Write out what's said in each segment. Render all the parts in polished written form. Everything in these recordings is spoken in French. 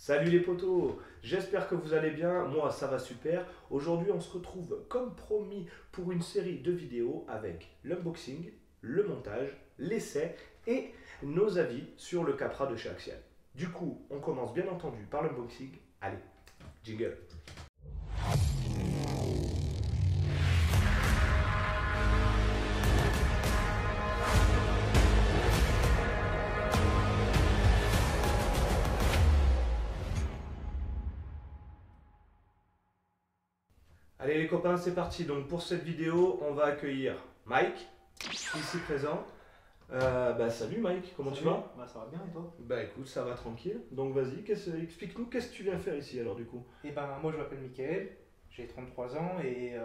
Salut les potos, j'espère que vous allez bien, moi ça va super. Aujourd'hui on se retrouve comme promis pour une série de vidéos avec l'unboxing, le montage, l'essai et nos avis sur le Capra de chez Axial. Du coup, on commence bien entendu par l'unboxing. Allez, jingle. Allez les copains, c'est parti. Donc pour cette vidéo, on va accueillir Mike, ici présent. Salut Mike, comment tu vas? Bah, ça va bien et toi? Bah écoute, ça va tranquille. Donc vas-y, explique-nous qu'est-ce que tu viens faire ici alors du coup? Et ben moi je m'appelle Mickaël, j'ai 33 ans et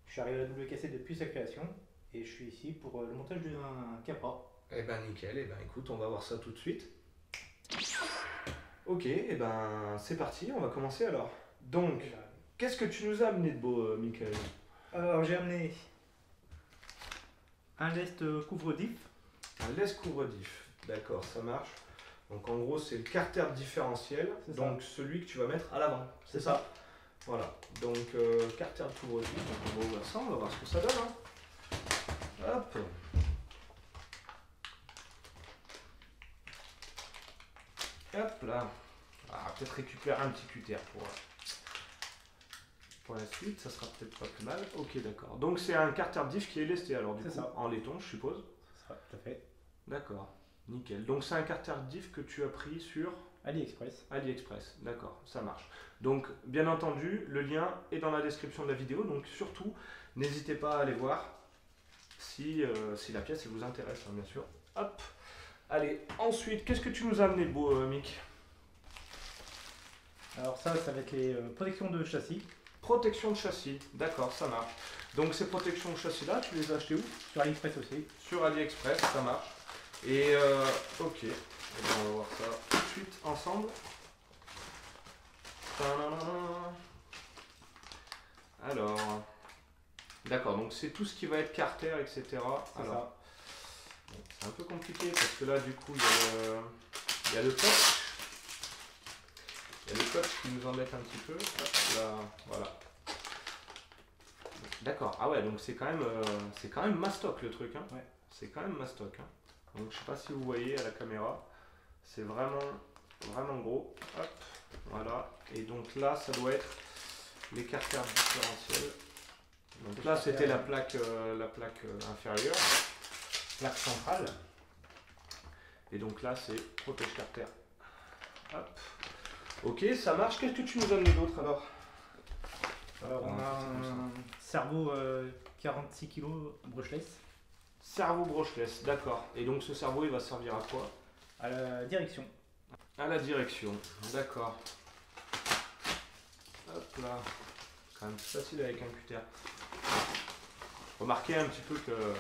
je suis arrivé à la WKC depuis sa création et je suis ici pour le montage d'un Capra. Eh ben nickel, eh ben écoute, on va voir ça tout de suite. Ok, eh ben c'est parti, on va commencer alors. Donc, qu'est-ce que tu nous as amené de beau, Michael? Alors j'ai amené un lest couvre-diff. Un laisse couvre-diff, d'accord, ça marche. Donc en gros, c'est le carter différentiel, C'est ça. donc celui que tu vas mettre à l'avant, c'est ça? Voilà, donc carter de couvre-diff, donc on va ouvrir ça, on va voir ce que ça donne. Hop. Hop là. Ah, peut-être récupérer un petit cutter pour la suite, ça sera peut-être pas plus mal. Ok, d'accord. Donc c'est un carter diff qui est lesté alors du coup, ça. en laiton, je suppose. C'est ça, tout à fait. D'accord, nickel. Donc c'est un carter diff que tu as pris sur AliExpress. AliExpress, d'accord, ça marche. Donc bien entendu, le lien est dans la description de la vidéo, donc surtout, n'hésitez pas à aller voir si la pièce elle vous intéresse, hein, bien sûr. Hop. Allez, ensuite, qu'est-ce que tu nous as amené de beau, Mick? Alors ça va être les protections de châssis. Protection de châssis, d'accord, ça marche. Donc ces protections de châssis là, tu les as achetées où? Sur AliExpress aussi. Sur AliExpress, ça marche. Et ok, et bien, on va voir ça tout de suite ensemble. Tadadam. Alors, d'accord, donc c'est tout ce qui va être carter, etc. C'est Alors, ça. bon, c'est un peu compliqué parce que là, du coup, il y a le coach. Il y a le coach qui nous embête un petit peu. Hop, là, voilà. D'accord, ah ouais, donc c'est quand même mastoc le truc. Hein. Ouais. C'est quand même mastoc. Hein. Donc je sais pas si vous voyez à la caméra, c'est vraiment, vraiment gros. Hop, voilà. Et donc là, ça doit être les carters différentiels. Donc là, c'était la plaque inférieure, plaque centrale. Et donc là, c'est protège carter. Hop. Ok, ça marche. Qu'est-ce que tu nous as amené d'autre alors? Alors on a un cerveau 46 kg brushless. Cerveau brushless, d'accord. Et donc ce cerveau, il va servir à quoi? À la direction. À la direction, d'accord. Hop là. Quand même plus facile avec un cutter. Remarquez un petit peu que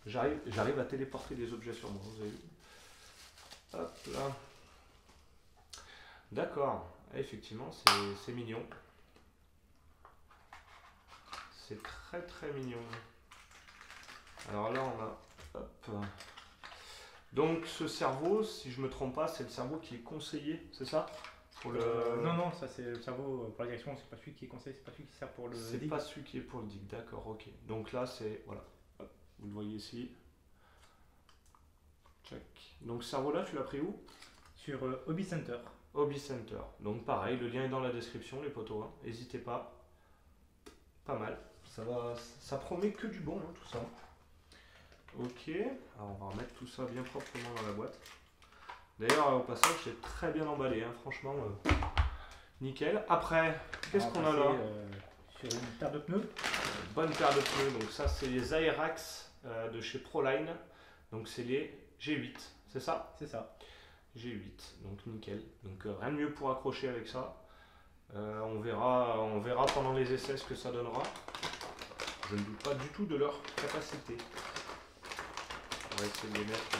j'arrive à téléporter des objets sur moi, vous avez vu? Hop là. D'accord, effectivement, c'est mignon. C'est très très mignon. Alors là, on a... Hop. Donc ce cerveau, si je me trompe pas, c'est le cerveau qui est conseillé, c'est ça? Pour le... Non, ça c'est le cerveau pour la direction, c'est pas celui qui est conseillé, c'est pas celui qui sert pour le C'est dig. pas celui qui est pour le dig, d'accord, ok. Donc là, c'est... Voilà. Hop. Vous le voyez ici. Check. Donc ce cerveau-là, tu l'as pris où? Sur Hobby Center. Hobby Center. Donc pareil, le lien est dans la description, les potos. Hein. N'hésitez pas. Pas mal. Ça promet que du bon, hein, tout ça. Ok. Alors on va remettre tout ça bien proprement dans la boîte. D'ailleurs, au passage, c'est très bien emballé, hein, franchement. Nickel. Après, qu'est-ce qu'on a là? Sur une paire de pneus. Bonne paire de pneus. Donc ça, c'est les Aerax de chez Proline. Donc c'est les G8, c'est ça? C'est ça. G8, donc nickel. Donc rien de mieux pour accrocher avec ça. On verra pendant les essais ce que ça donnera. Je ne doute pas du tout de leur capacité. On va essayer de les mettre.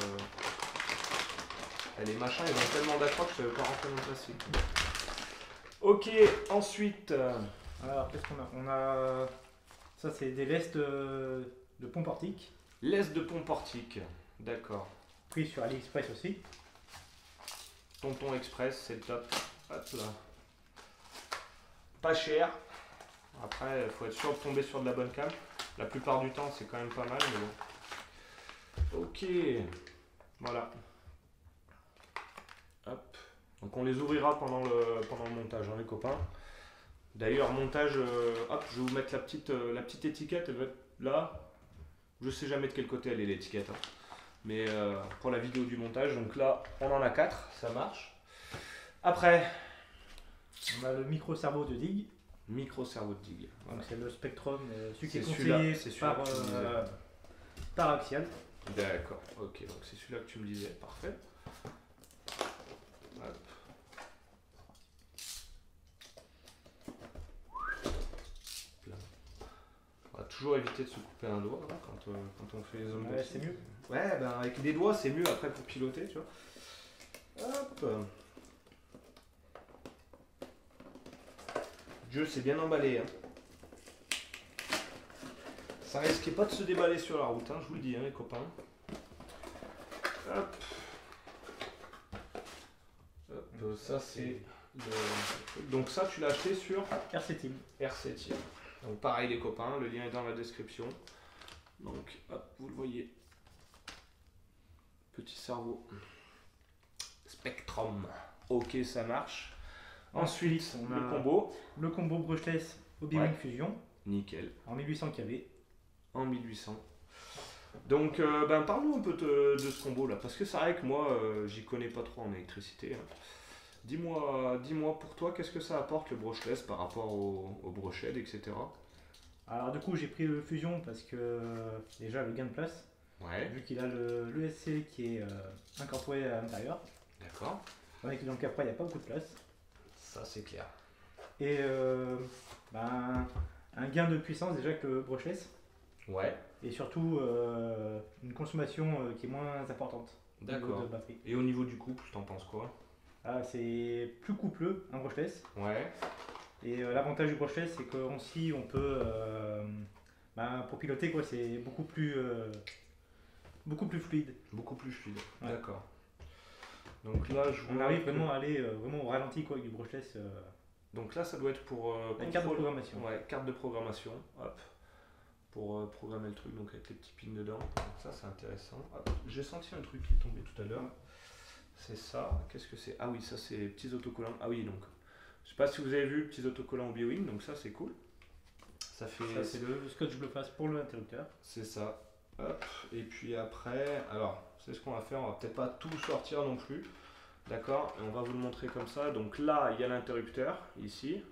Les machins, ils ont tellement d'accroche que ça ne veut pas rentrer dans le plastique. Ok, ensuite. Alors qu'est-ce qu'on a? On a. Ça c'est des lestes de pont portique. Lest de pont portique, d'accord. Pris sur AliExpress aussi. Tonton Express, c'est le top. Hop là. Pas cher. Après, il faut être sûr de tomber sur de la bonne cam. La plupart du temps, c'est quand même pas mal, mais bon. Ok. Voilà. Hop. Donc on les ouvrira pendant le montage, hein, les copains. D'ailleurs, montage, hop, je vais vous mettre la petite étiquette, elle va être là. Je sais jamais de quel côté elle est l'étiquette. Hein. Mais pour la vidéo du montage, donc là, on en a 4, ça marche. Après, on a le micro-cerveau de Dig. Micro-cerveau de Dig. Voilà. C'est le Spectrum, celui qui est conseillé par Axial. D'accord, ok, donc c'est celui-là que tu me disais, parfait. Hop. On va toujours éviter de se couper un doigt hein, quand on fait les zooms. Ouais, c'est mieux. Ouais, ben avec des doigts c'est mieux après pour piloter, tu vois. Hop. Dieu c'est bien emballé. Hein. Ça risquait pas de se déballer sur la route, hein, je vous le dis, hein, les copains. Hop. Hop, ça c'est le... Donc ça tu l'as acheté sur RC Team. RC Team. Donc pareil les copains, le lien est dans la description. Donc hop, vous le voyez. Petit cerveau. Spectrum. Ok, ça marche. Ensuite, on a le combo. Le combo brushless Obi-Wan Fusion. Nickel. En 1800 kV. En 1800. Donc, parle-nous un peu de ce combo là, parce que c'est vrai que moi, j'y connais pas trop en électricité. Hein. Dis-moi pour toi, qu'est-ce que ça apporte le brushless par rapport au brushed, etc. Alors du coup, j'ai pris le Fusion parce que déjà le gain de place. Ouais. Vu qu'il a l'ESC qui est incorporé à l'intérieur. D'accord. Donc après, il n'y a pas beaucoup de place. Ça, c'est clair. Et un gain de puissance déjà que le brushless. Ouais. Et surtout une consommation qui est moins importante. D'accord. Et au niveau du couple, t'en penses quoi? C'est plus coupleux, un brushless. Ouais. Et l'avantage du brushless, c'est qu'aussi on peut, pour piloter, quoi, c'est beaucoup plus fluide. Beaucoup plus fluide. Ouais. D'accord. Donc là, on arrive vraiment à aller vraiment au ralenti quoi, avec du brushless. Donc là, ça doit être pour carte de programmation. Ouais, carte de programmation. Hop. Pour programmer le truc, donc avec les petits pins dedans. Donc ça, c'est intéressant. J'ai senti un truc qui est tombé tout à l'heure. C'est ça. Qu'est-ce que c'est? Ah oui, ça c'est petits autocollants. Ah oui, donc. Je sais pas si vous avez vu, petits autocollants Obi-Wan, donc ça c'est cool. Ça fait. Ça c'est le scotch bleu face pour l'interrupteur. C'est ça. Hop. Et puis après, alors, c'est ce qu'on va faire. On va peut-être pas tout sortir non plus. D'accord? Et on va vous le montrer comme ça. Donc là, il y a l'interrupteur, ici.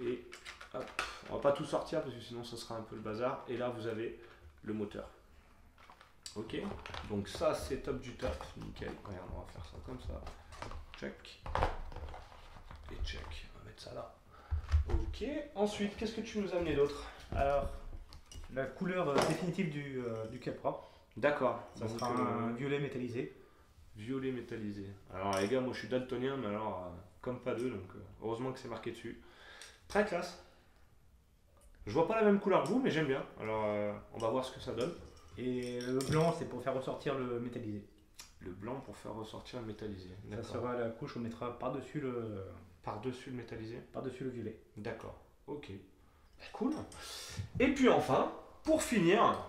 Et hop. On va pas tout sortir parce que sinon ça sera un peu le bazar. Et là, vous avez le moteur. Ok? Donc ça, c'est top du top. Nickel. Regarde, on va faire ça comme ça. Check. Et check. On va mettre ça là. Ok. Ensuite, qu'est-ce que tu nous as amené d'autre? Alors, la couleur définitive du Capra. D'accord. Ça sera un violet métallisé. Violet métallisé. Alors les gars, moi je suis daltonien, mais alors comme pas deux, donc heureusement que c'est marqué dessus. Très classe. Je vois pas la même couleur que vous, mais j'aime bien. Alors on va voir ce que ça donne. Et le blanc, c'est pour faire ressortir le métallisé. Le blanc pour faire ressortir le métallisé. Ça sera la couche, on mettra par-dessus le... Par-dessus le métallisé? Par-dessus le violet. D'accord, ok. Cool. Et puis enfin, pour finir,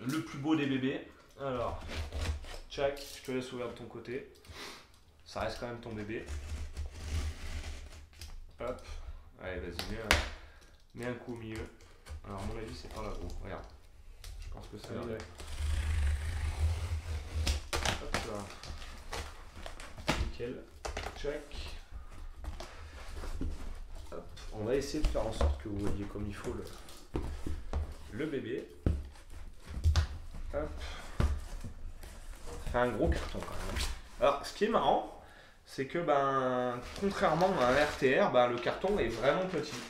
le plus beau des bébés. Alors, check, je te laisse ouvrir de ton côté. Ça reste quand même ton bébé. Hop. Allez, vas-y, mets un coup au milieu. Alors, à mon avis, c'est par là, gros. Regarde. Je pense que c'est là. Hop là. Nickel. Check. Hop. On va essayer de faire en sorte que vous voyez comme il faut le bébé. Hop. Ça fait un gros carton quand même. Alors, ce qui est marrant, c'est que contrairement à un RTR, le carton est vraiment petit.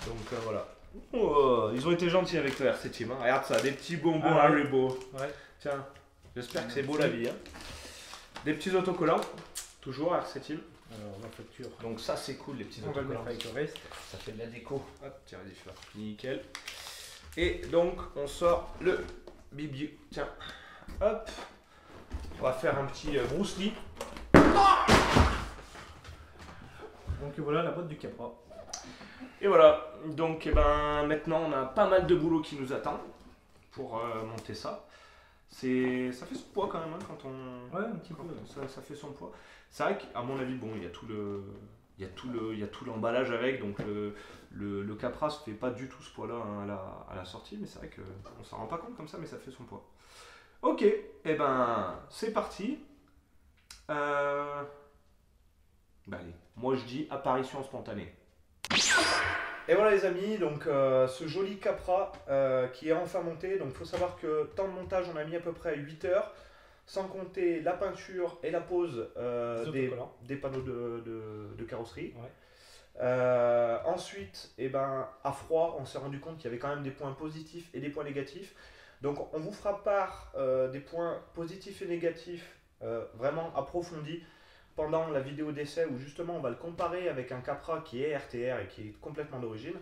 Donc voilà. Oh, ils ont été gentils avec le RC Team. Hein. Regarde ça, des petits bonbons Haribo. Ouais. Tiens, j'espère que c'est beau la vie. Hein. Des petits autocollants, toujours RC Team. Alors la facture. Donc ça c'est cool les petits autocollants. On va le mettre avec le reste. Ça fait de la déco. Hop, tiens, vas-y, fais. Nickel. Et donc on sort le bibi. Tiens, hop. On va faire un petit Bruce Lee. Ah, voilà la boîte du Capra. Et voilà, donc eh ben, maintenant on a pas mal de boulot qui nous attend pour monter ça. Ça fait son poids quand même hein, quand on. Ouais, un petit peu. Ça fait son poids. C'est vrai qu'à mon avis, bon, il y a tout l'emballage avec, donc le Capra se fait pas du tout ce poids-là hein, à la sortie, mais c'est vrai qu'on s'en rend pas compte comme ça, mais ça fait son poids. Ok, et ben c'est parti. Allez, moi je dis apparition spontanée. Et voilà les amis, donc ce joli Capra qui est enfin monté. Donc il faut savoir que temps de montage on a mis à peu près 8 heures, sans compter la peinture et la pose des panneaux de carrosserie. Ouais. Ensuite, à froid, on s'est rendu compte qu'il y avait quand même des points positifs et des points négatifs. Donc on vous fera part des points positifs et négatifs vraiment approfondis pendant la vidéo d'essai où justement on va le comparer avec un Capra qui est RTR et qui est complètement d'origine.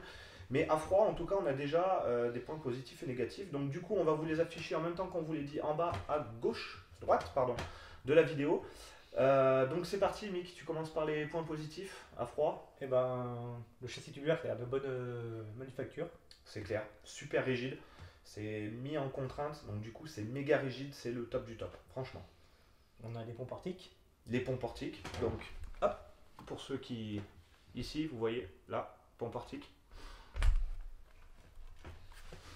Mais à froid, en tout cas, on a déjà des points positifs et négatifs. Donc du coup, on va vous les afficher en même temps qu'on vous les dit en bas à droite de la vidéo. Donc c'est parti, Mick, tu commences par les points positifs à froid. Et ben, le châssis tubulaire est de bonne manufacture. C'est clair, super rigide. C'est mis en contrainte, donc du coup c'est méga rigide, c'est le top du top, franchement. On a les ponts portiques. Les ponts portiques, donc hop, pour ceux qui, ici vous voyez, là, pont portique.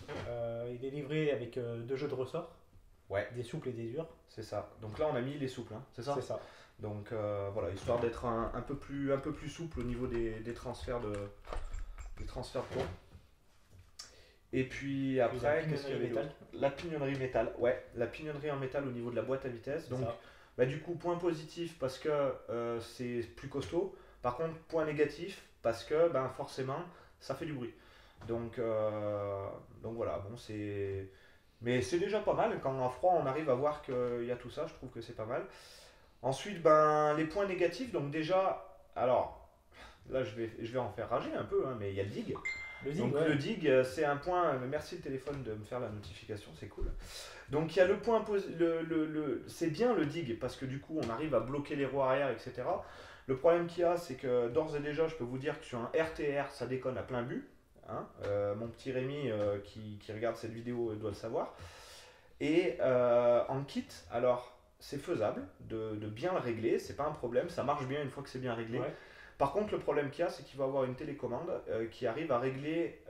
Il est livré avec 2 jeux de ressorts. Ouais. Des souples et des durs. C'est ça, donc là on a mis les souples, hein, c'est ça? C'est ça. Donc voilà, histoire d'être un peu plus souple au niveau des transferts de pont. Et puis après, qu'est-ce qu'il y avait d'autre ? La pignonnerie métal, ouais, la pignonnerie en métal au niveau de la boîte à vitesse. Donc, du coup, point positif parce que c'est plus costaud. Par contre, point négatif parce que forcément, ça fait du bruit. Donc voilà, bon, mais c'est déjà pas mal. Quand à froid, on arrive à voir qu'il y a tout ça, je trouve que c'est pas mal. Ensuite, les points négatifs, donc déjà, alors, là, je vais en faire rager un peu, hein, mais il y a le dig. Le dig, c'est un point. Merci le téléphone de me faire la notification, c'est cool. Donc il y a le point, c'est bien le dig parce que du coup on arrive à bloquer les roues arrière, etc. Le problème qu'il y a, c'est que d'ores et déjà, je peux vous dire que sur un RTR, ça déconne à plein but. Hein. Mon petit Rémi qui regarde cette vidéo doit le savoir. Et en kit, alors c'est faisable de bien le régler, c'est pas un problème, ça marche bien une fois que c'est bien réglé. Ouais. Par contre, le problème qu'il y a, c'est qu'il va avoir une télécommande qui arrive à régler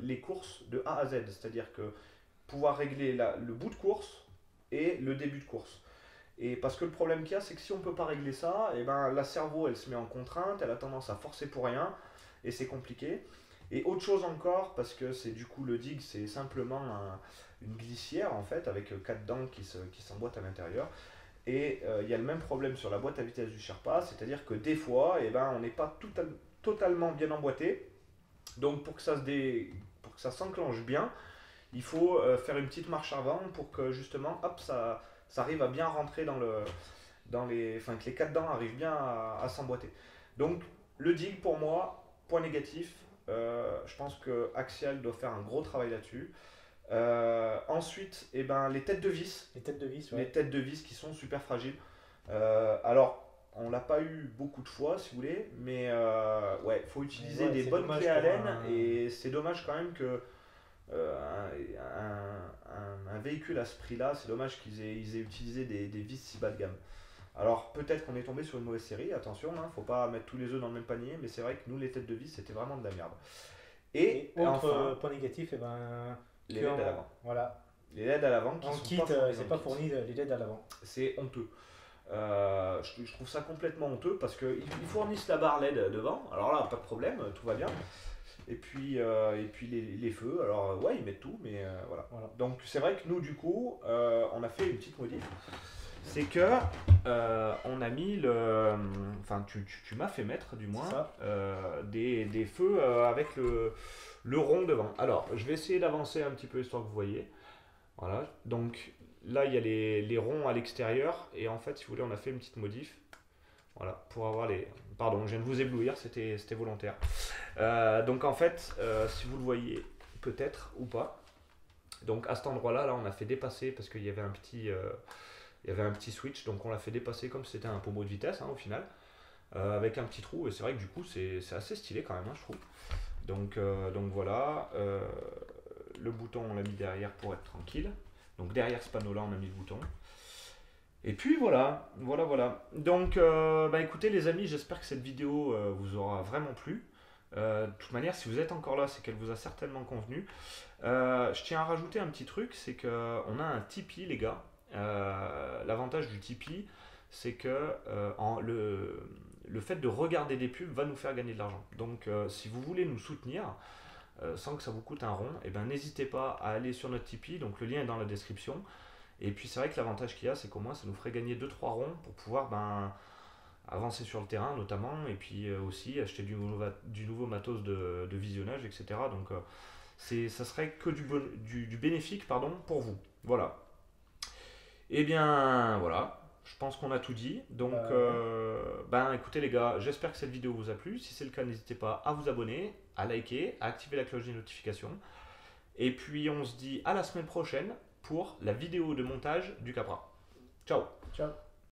les courses de A à Z. C'est-à-dire que pouvoir régler le bout de course et le début de course. Et parce que le problème qu'il y a, c'est que si on ne peut pas régler ça, la cerveau, elle se met en contrainte, elle a tendance à forcer pour rien, et c'est compliqué. Et autre chose encore, parce que c'est du coup le dig, c'est simplement une glissière en fait, avec 4 dents qui s'emboîtent à l'intérieur. Et il y a le même problème sur la boîte à vitesse du Sherpa, c'est-à-dire que des fois, on n'est pas totalement bien emboîté. Donc pour que ça s'enclenche bien, il faut faire une petite marche avant pour que justement, hop, ça arrive à bien rentrer que les 4 dents arrivent bien à s'emboîter. Donc le dig pour moi, point négatif, je pense que Axial doit faire un gros travail là-dessus. Ensuite, les têtes de vis. Les têtes de vis, ouais. Les têtes de vis qui sont super fragiles. Alors, on l'a pas eu beaucoup de fois, si vous voulez, mais il faut utiliser des bonnes clés Allen et c'est dommage quand même que un véhicule à ce prix-là, c'est dommage qu'ils aient utilisé des vis si bas de gamme. Alors, peut-être qu'on est tombé sur une mauvaise série, attention, hein, faut pas mettre tous les œufs dans le même panier, mais c'est vrai que nous, les têtes de vis, c'était vraiment de la merde. Et autre point négatif, les LED à l'avant. Voilà. Les LED à l'avant qui en sont kit, c'est pas fourni les LED à l'avant. C'est honteux. Je trouve ça complètement honteux parce qu'ils fournissent la barre LED devant. Alors là, pas de problème, tout va bien. Et puis les feux, alors ouais, ils mettent tout, mais voilà. Donc c'est vrai que nous, du coup, on a fait une petite modif. C'est que on a mis enfin, tu m'as fait mettre du moins des feux avec le rond devant. Alors, je vais essayer d'avancer un petit peu histoire que vous voyez. Voilà, donc là il y a les ronds à l'extérieur et en fait, si vous voulez, on a fait une petite modif. Voilà, pour avoir les... Pardon, je viens de vous éblouir, c'était volontaire. Donc en fait, si vous le voyez, peut-être ou pas. Donc à cet endroit-là, on a fait dépasser parce qu'il y avait un petit switch, donc on l'a fait dépasser comme si c'était un pommeau de vitesse au final. avec un petit trou, et c'est vrai que du coup c'est assez stylé quand même, hein, je trouve. Donc voilà, le bouton on l'a mis derrière pour être tranquille. Donc derrière ce panneau là on a mis le bouton. Et puis voilà. Donc bah écoutez les amis, j'espère que cette vidéo vous aura vraiment plu. De toute manière, si vous êtes encore là, c'est qu'elle vous a certainement convenu. Je tiens à rajouter un petit truc, c'est qu'on a un Tipeee les gars. L'avantage du Tipeee, c'est que le fait de regarder des pubs va nous faire gagner de l'argent. Donc si vous voulez nous soutenir, sans que ça vous coûte un rond, et ben n'hésitez pas à aller sur notre Tipeee, donc le lien est dans la description. Et puis c'est vrai que l'avantage qu'il y a, c'est qu'au moins ça nous ferait gagner 2-3 ronds pour pouvoir avancer sur le terrain notamment, et puis aussi acheter du nouveau matos de visionnage, etc. Donc ça serait que du bénéfique pardon, pour vous. Voilà. Et bien voilà, je pense qu'on a tout dit. Donc écoutez les gars, j'espère que cette vidéo vous a plu. Si c'est le cas, n'hésitez pas à vous abonner, à liker, à activer la cloche des notifications. Et puis on se dit à la semaine prochaine pour la vidéo de montage du Capra. Ciao. Ciao.